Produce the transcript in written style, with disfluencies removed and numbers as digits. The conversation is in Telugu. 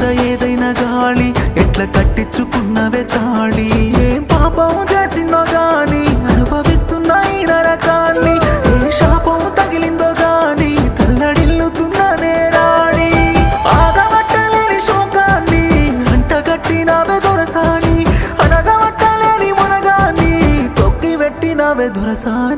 మీద ఏదైనా గాలి ఎట్లా కట్టించుకున్నవే తాళి ఏం పాపం చేసిందో గాని అనుభవిస్తున్నా ఈ నరకాన్ని ఏ శాపం తగిలిందో గాని తల్లడిల్లుతున్న నేరాడి ఆగబట్టలేని శోకాన్ని అంటగట్టినవే దొరసాని అనగబట్టలేని మునగాన్ని తొక్కి పెట్టినవే దొరసాని